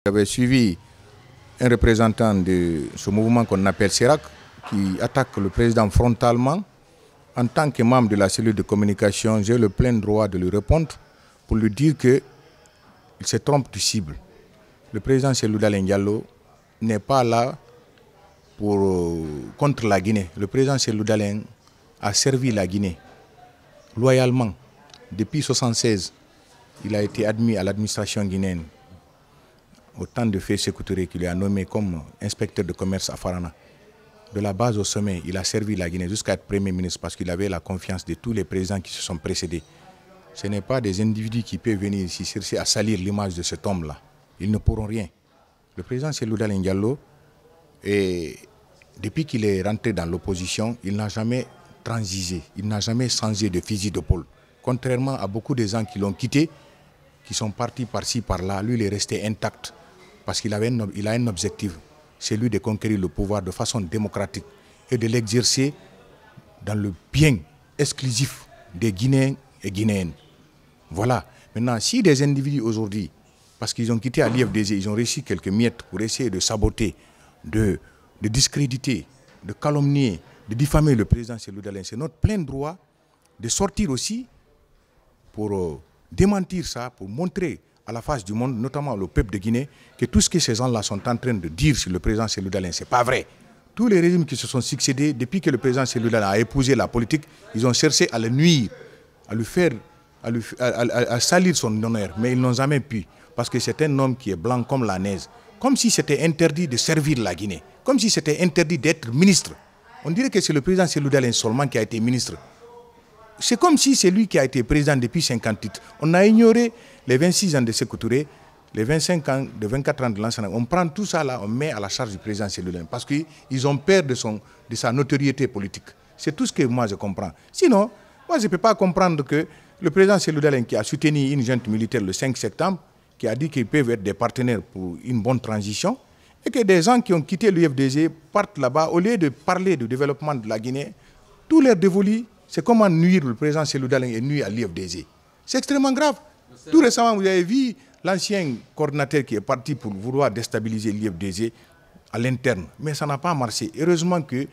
J'avais suivi un représentant de ce mouvement qu'on appelle CERAC qui attaque le président frontalement. En tant que membre de la cellule de communication, j'ai le plein droit de lui répondre pour lui dire qu'il se trompe de cible. Le président Cellou Dalein Diallo n'est pas là contre la Guinée. Le président Cellou Dalein a servi la Guinée loyalement. Depuis 1976, il a été admis à l'administration guinéenne. Au temps de Félix Sékou Touré, qui lui a nommé comme inspecteur de commerce à Farana. De la base au sommet, il a servi la Guinée jusqu'à être Premier ministre parce qu'il avait la confiance de tous les présidents qui se sont précédés. Ce n'est pas des individus qui peuvent venir ici chercher à salir l'image de cet homme-là. Ils ne pourront rien. Le président Cellou Dalein Diallo, depuis qu'il est rentré dans l'opposition, il n'a jamais transigé, il n'a jamais changé de fusil d'épaule. Contrairement à beaucoup de gens qui l'ont quitté, qui sont partis par-ci, par-là, lui, il est resté intact. Parce qu'il a un objectif, c'est lui de conquérir le pouvoir de façon démocratique et de l'exercer dans le bien exclusif des Guinéens et Guinéennes. Voilà. Maintenant, si des individus aujourd'hui, parce qu'ils ont quitté à l'IFDG, ils ont réussi quelques miettes pour essayer de saboter, de discréditer, de calomnier, de diffamer le président Cellou Dalein, c'est notre plein droit de sortir aussi pour démentir ça, pour montrer à la face du monde, notamment au peuple de Guinée, que tout ce que ces gens-là sont en train de dire sur le président Cellou Dalein, ce n'est pas vrai. Tous les régimes qui se sont succédés, depuis que le président Cellou Dalein a épousé la politique, ils ont cherché à le nuire, à salir son honneur, mais ils n'ont jamais pu, parce que c'est un homme qui est blanc comme la neige, comme si c'était interdit de servir la Guinée, comme si c'était interdit d'être ministre. On dirait que c'est le président Cellou Dalein seulement qui a été ministre. C'est comme si c'est lui qui a été président depuis 58. On a ignoré les 26 ans de Sékou Touré, les 25 ans, de 24 ans de l'ancien. On prend tout ça là, on met à la charge du président Cellou Dalein parce qu'ils ont peur de sa notoriété politique. C'est tout ce que moi je comprends. Sinon, moi je ne peux pas comprendre que le président Cellou Dalein qui a soutenu une junte militaire le 5 septembre, qui a dit qu'ils peuvent être des partenaires pour une bonne transition, et que des gens qui ont quitté l'UFDG partent là-bas, au lieu de parler du développement de la Guinée, tout leur dévolu. C'est comment nuire le président Cellou Dalein et nuire à l'IFDG. C'est extrêmement grave. Tout récemment, vous avez vu l'ancien coordinateur qui est parti pour vouloir déstabiliser l'IFDG à l'interne. Mais ça n'a pas marché. Heureusement que,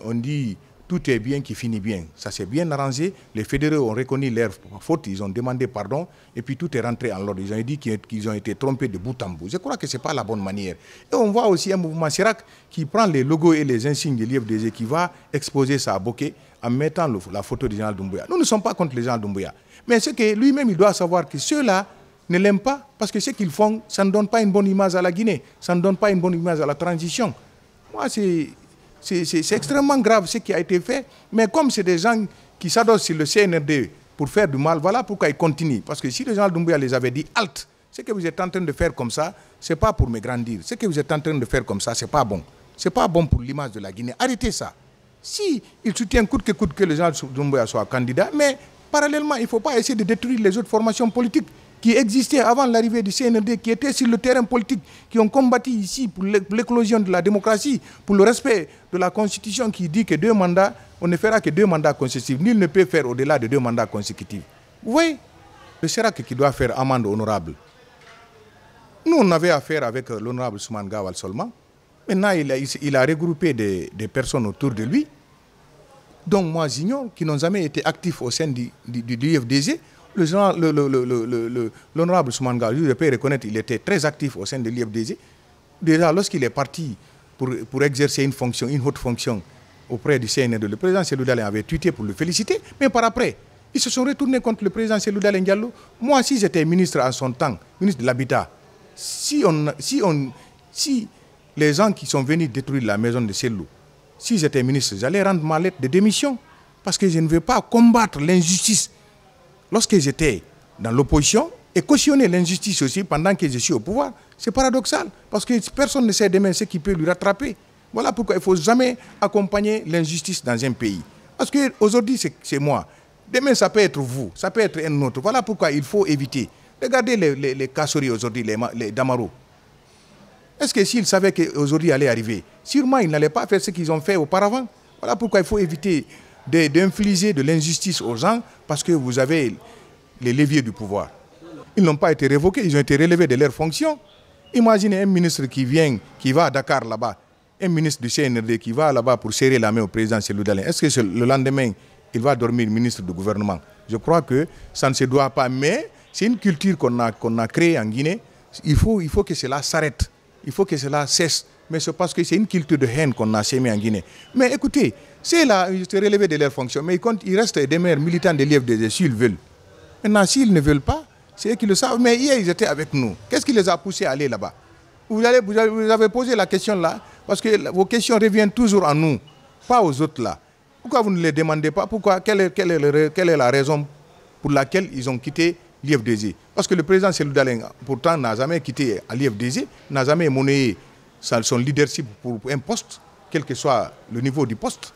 on dit tout est bien qui finit bien. Ça s'est bien arrangé. Les fédéraux ont reconnu leur faute, ils ont demandé pardon et puis tout est rentré en ordre. Ils ont dit qu'ils ont été trompés de bout en bout. Je crois que ce n'est pas la bonne manière. Et on voit aussi un mouvement CERAC qui prend les logos et les insignes de l'IFDG qui va exposer ça à Bokeh en mettant la photo du général Doumbouya. Nous ne sommes pas contre le général Doumbouya. Mais c'est que lui-même, il doit savoir que ceux-là ne l'aiment pas parce que ce qu'ils font, ça ne donne pas une bonne image à la Guinée. Ça ne donne pas une bonne image à la transition. Moi, c'est extrêmement grave ce qui a été fait. Mais comme c'est des gens qui s'adossent sur le CNRD pour faire du mal, voilà pourquoi ils continuent. Parce que si le général Doumbouya les avait dit « halte », ce que vous êtes en train de faire comme ça, ce n'est pas pour me grandir. Ce que vous êtes en train de faire comme ça, ce n'est pas bon. Ce n'est pas bon pour l'image de la Guinée. Arrêtez ça. Si il soutient coûte que le général Doumbouya soit candidat, mais parallèlement, il ne faut pas essayer de détruire les autres formations politiques qui existaient avant l'arrivée du CNRD, qui étaient sur le terrain politique, qui ont combattu ici pour l'éclosion de la démocratie, pour le respect de la Constitution qui dit que 2 mandats, on ne fera que 2 mandats consécutifs. Nul ne peut faire au-delà de 2 mandats consécutifs. Vous voyez, le CERAC qui doit faire amende honorable. Nous, on avait affaire avec l'honorable Soumane Gawal seulement. Maintenant, il a regroupé des personnes autour de lui, dont moi j'ignore, qui n'ont jamais été actifs au sein du l'IFDG. L'honorable Soumane Gawal, je peux reconnaître, il était très actif au sein de l'IFDG. Déjà, lorsqu'il est parti pour exercer une fonction, une haute fonction auprès du CNRD, le président Cellou Dalein avait tweeté pour le féliciter, mais par après, ils se sont retournés contre le président Cellou Dalein Diallo. Moi, si j'étais ministre en son temps, ministre de l'Habitat, si les gens qui sont venus détruire la maison de Cellou, si j'étais ministre, j'allais rendre ma lettre de démission parce que je ne veux pas combattre l'injustice lorsque j'étais dans l'opposition et cautionner l'injustice aussi pendant que je suis au pouvoir. C'est paradoxal parce que personne ne sait demain ce qui peut lui rattraper. Voilà pourquoi il ne faut jamais accompagner l'injustice dans un pays. Parce qu'aujourd'hui, c'est moi. Demain, ça peut être vous, ça peut être un autre. Voilà pourquoi il faut éviter. Regardez les Kassory aujourd'hui, les Damaro. Est-ce que s'ils savaient qu'aujourd'hui allait arriver, sûrement ils n'allaient pas faire ce qu'ils ont fait auparavant. Voilà pourquoi il faut éviter d'infliger de l'injustice aux gens parce que vous avez les leviers du pouvoir. Ils n'ont pas été révoqués, ils ont été relevés de leurs fonctions. Imaginez un ministre qui vient, qui va à Dakar là-bas, un ministre du CNRD qui va là-bas pour serrer la main au président Cellou Dalein. Est-ce que le lendemain, il va dormir ministre du gouvernement? Je crois que ça ne se doit pas. Mais c'est une culture qu'on a créée en Guinée. Il faut que cela s'arrête. Il faut que cela cesse. Mais c'est parce que c'est une culture de haine qu'on a sémée en Guinée. Mais écoutez, c'est là, ils se relever de leurs fonctions. Mais ils restent des meilleurs militants de l'IFDG s'ils veulent. Maintenant, s'ils ne veulent pas, c'est eux qui le savent. Mais hier, ils étaient avec nous. Qu'est-ce qui les a poussés à aller là-bas? Vous avez posé la question là, parce que vos questions reviennent toujours à nous, pas aux autres là. Pourquoi vous ne les demandez pas? Pourquoi? Quelle est la raison pour laquelle ils ont quitté l'IFDG? Parce que le président Cellou Dalein, pourtant, n'a jamais quitté l'IFDG, n'a jamais monnayé son leadership pour un poste, quel que soit le niveau du poste.